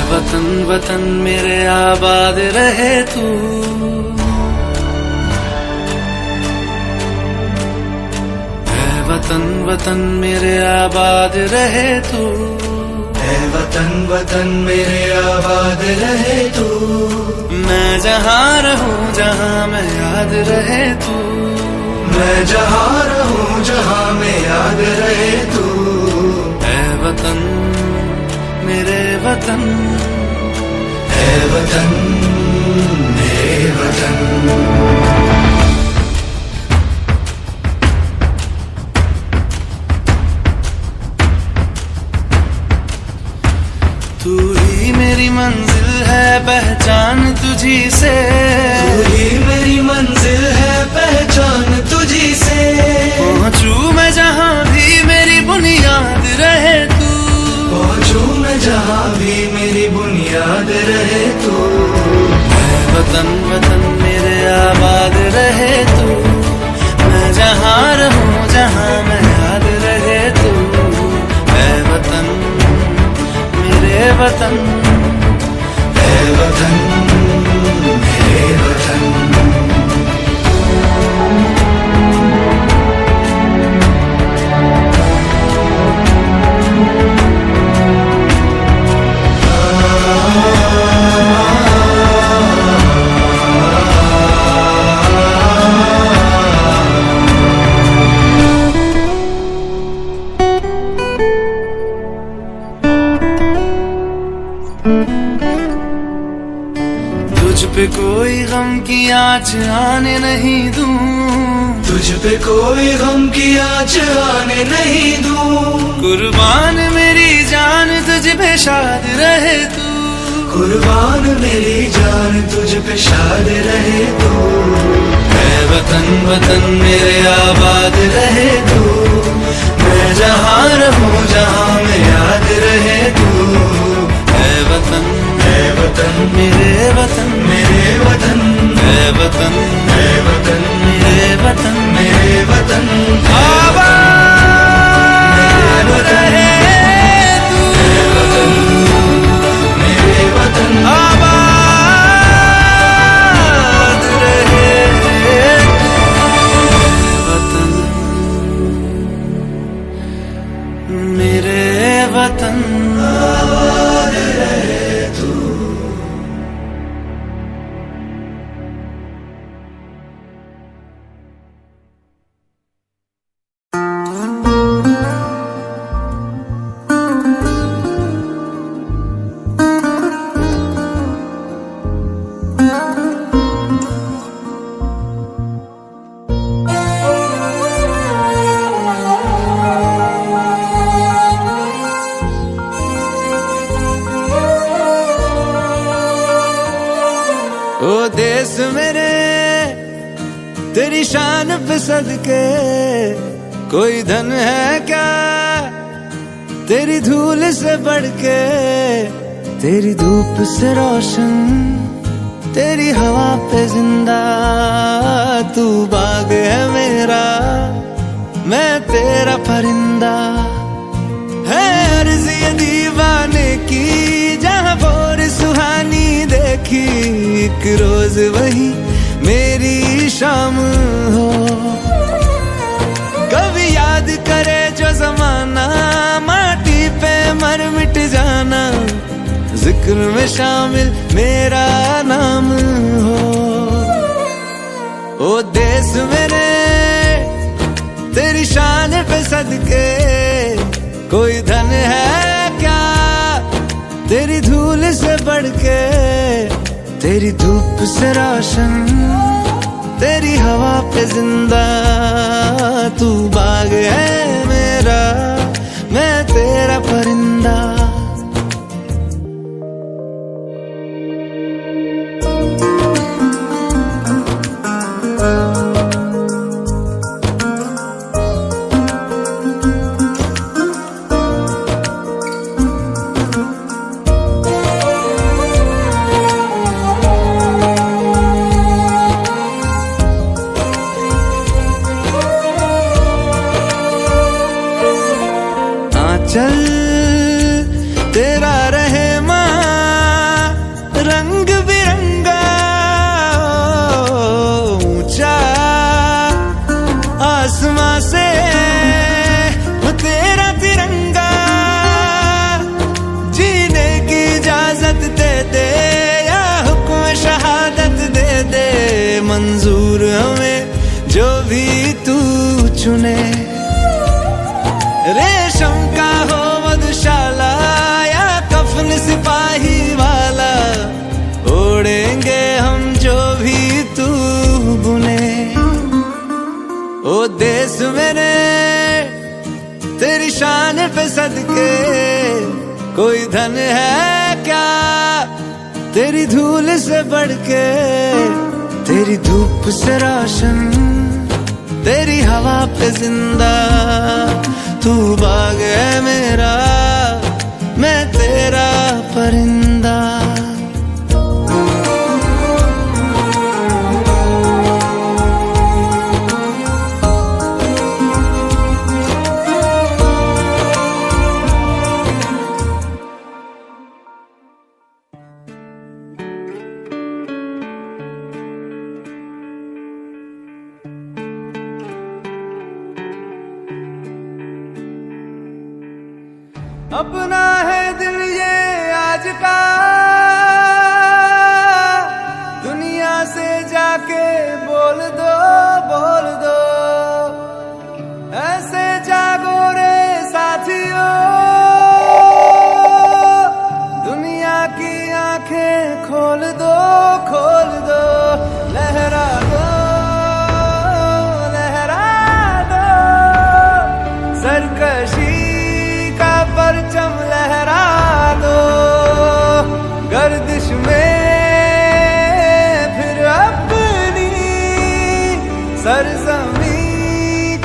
वतन वतन मेरे आबाद रहे तू, है वतन वतन मेरे आबाद रहे तू, है वतन वतन मेरे आबाद रहे तू। मैं जहाँ रहूं जहाँ मैं याद रहे तू, मैं जहाँ रहूं जहाँ मैं याद रहे तू। है वतन मेरे वतन, है वतन मेरे वतन। तू ही मेरी मंजिल है पहचान तुझी से, तू ही मेरी मंजिल है पहचान तुझी से। पहुँचूं मैं जहाँ भी मेरी बुनियाद रहे तू, पहुँचूं मैं जहाँ भी मेरी बुनियाद रहे तू। है वतन वतन मेरे आबाद रहे तू, मैं जहाँ रहूं जहाँ मैं याद रहे तू। है वतन मेरे वतन, है वतन मेरे वतन। तुझ पे कोई गम की आँच आने नहीं दूं, तुझ पे कोई गम की आँच आने नहीं दूं। कुर्बान मेरी जान तुझ पे शाद रहे तू, कुर्बान मेरी जान तुझ पे शाद रहे तू। है वतन वतन मेरे आबाद रहे तू, मैं जहाँ रहूं जहाँ मैं याद रहे तू। है वतन मेरे वतन, मेरे वतन। है वतन मेरे वतन, मेरे वतन आबाद रहे तू, मेरे वतन। आबाद रहे वतन मेरे वतन। ओ देश मेरे तेरी शान पे सदके, कोई धन है क्या तेरी धूल से बढ़ के। तेरी धूप से रोशन तेरी हवा पे जिंदा, तू बाग है मेरा मैं तेरा परिंदा। है अर्ज़ ये दीवाने की जहाँ बोर सुहानी देखी, एक रोज वही मेरी शाम हो। कभी याद करे जो जमाना माटी पे मर मिट जाना, जिक्र में शामिल मेरा नाम हो। ओ देश मेरे तेरी शान पे सदके, कोई धन है क्या तेरी धूल से बढ़ के। तेरी धूप से रोशन तेरी हवा पे जिंदा, तू बाग है मेरा मैं तेरा परिंदा। चल तेरा रहे से वो तेरा तिरंगा, जीने की इजाजत दे दे या हुक्म शहादत दे दे, मंजूर हमें जो भी तू चुने। रेशम का हो मधुशाला या कफन सिपाही वाला, ओढ़ेंगे हम जो भी तू बुने। ओ देश मेरे तेरी शान पे सदके, कोई धन है क्या तेरी धूल से बढ़ के, तेरी धूप से रोशन तेरी हवा पे जिंदा, तू बाग है मेरा मैं तेरा परिंदा। अपना है दिल ये आज का, दुनिया से जाके बोल दो बोल दो, ऐसे जागो रे साथियों, दुनिया की आंखें खोल दो खोल दो, लहरा दो सरकशी का परचम लहरा दो, गर्दिश में फिर अपनी सरजमी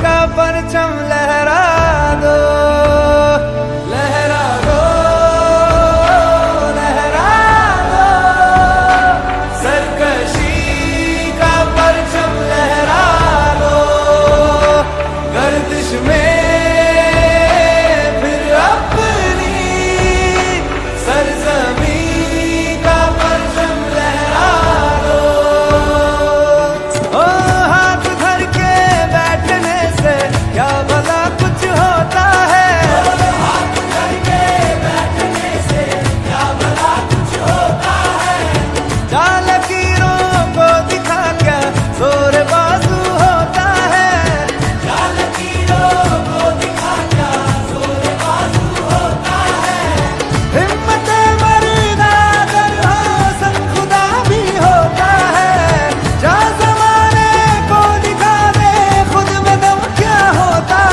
का परचम लहरा दो, लहरा दो सरकशी का परचम लहरा दो, गर्दिश में होता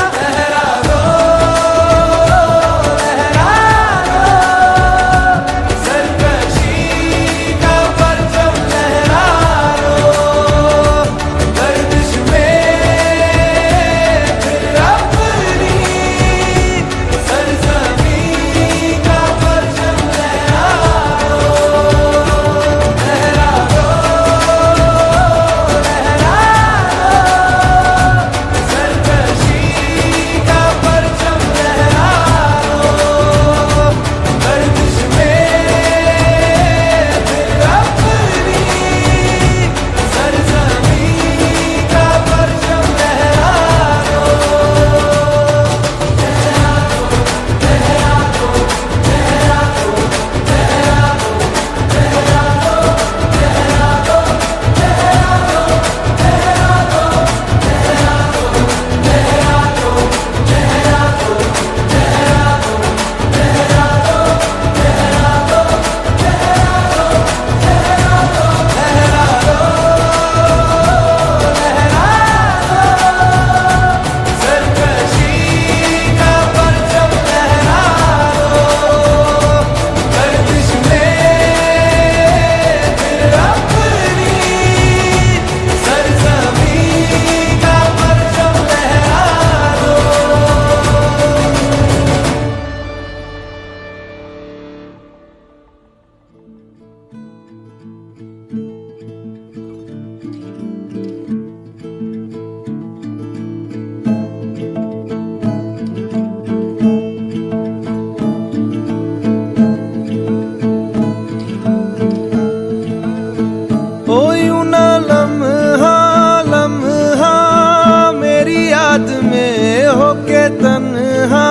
में होके तन्हा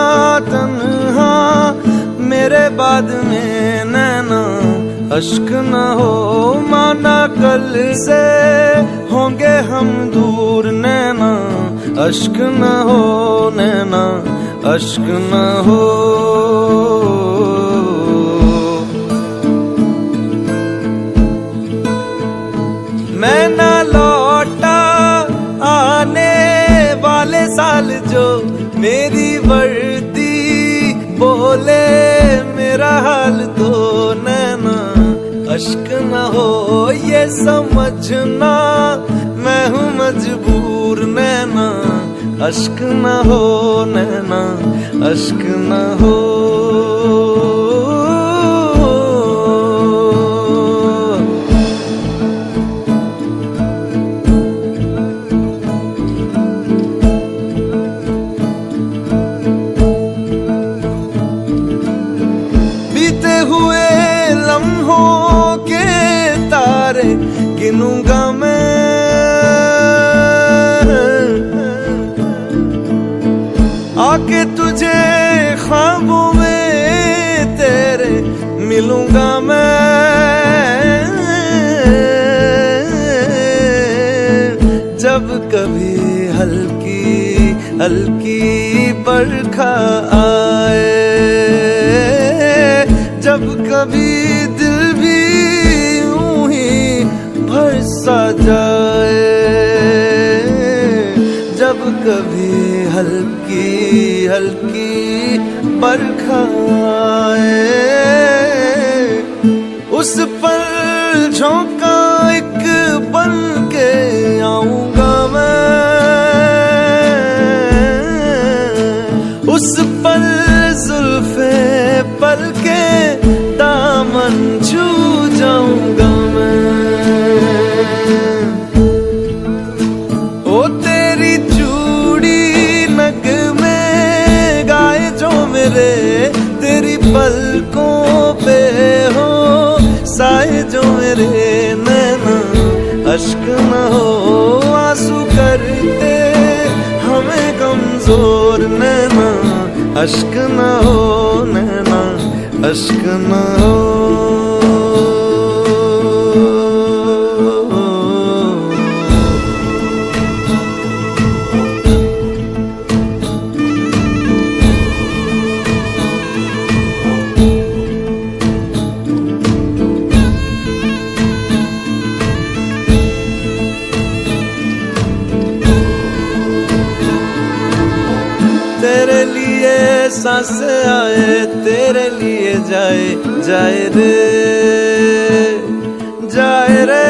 तन्हा, मेरे बाद में नैना अश्क न हो, माना कल से होंगे हम दूर नैना अश्क न हो, नैना अश्क न हो। मैं ना लौटा आने वाले साल जो मेरी वर्दी बोले मेरा हाल तो नैना अश्क न हो, ये समझना मैं हूँ मजबूर नैना अश्क न हो, नैना अश्क न हो। बीते हुए लम्हों के तारे गिनूंगा मैं, आके तुझे ख्वाबों में तेरे मिलूंगा मैं। जब कभी हल्की हल्की बरखा आए, जब कभी दिल भी यूं ही भर सा जाए, जब कभी हल्की हल्की बरखा आए, उस पर झोंका एक बन के आऊंगा मैं, उस पर जुल्फे पल के दामन छू जाऊंगा मैं। ओ तेरी चूड़ी नग में गाए जो मेरे, तेरी पलकों पे हो साए जो मेरे नैना अश्क न हो, आंसू करते हमें कमजोर नैना अश्क न हो, नैना अश्क न हो। तेरे लिए सांस आए, तेरे लिए जाए जाए रे जाए रे,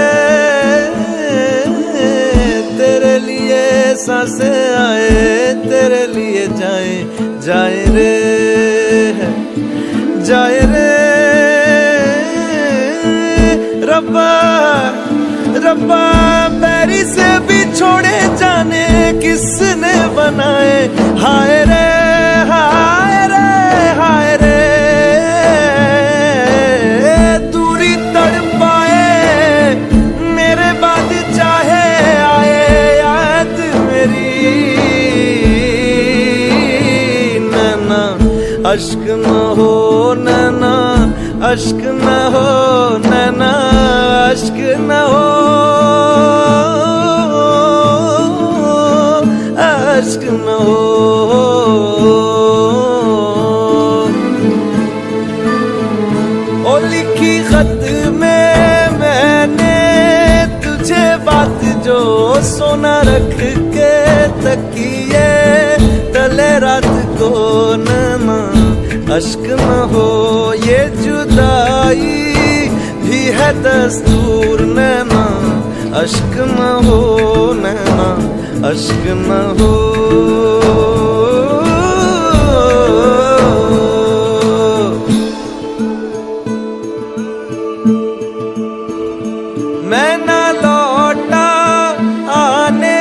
तेरे लिए सांस आए, तेरे लिए जाए जाए रे जाए रे। रब्बा रब्बा बैरी से भी छोड़े जाने किसने बनाए, हाय रे हाय रे हाय रे। दूरी तड़पाए मेरे बाद चाहे आए याद मेरी, नैना अश्क न हो, नैना अश्क न हो, नैना अश्क न हो, अश्क न हो। ओ लिखी खत में मैंने तुझे बात जो सोना रख के तकिए तले रात को, नैना अश्क न हो, ये जुदाई भी है दस्तूर नैना अश्क न हो, नैना अश्क न हो। मैं ना लौटा आने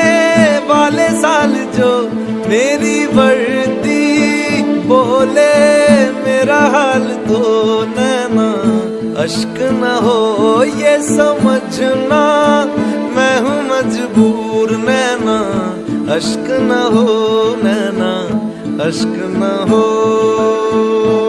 वाले साल जो मेरी वर्दी बोले मेरा हाल तो, नैना अश्क न हो, ये समझना मैं हूँ मजबूर नैना अश्क न हो नैना, अश्क न हो।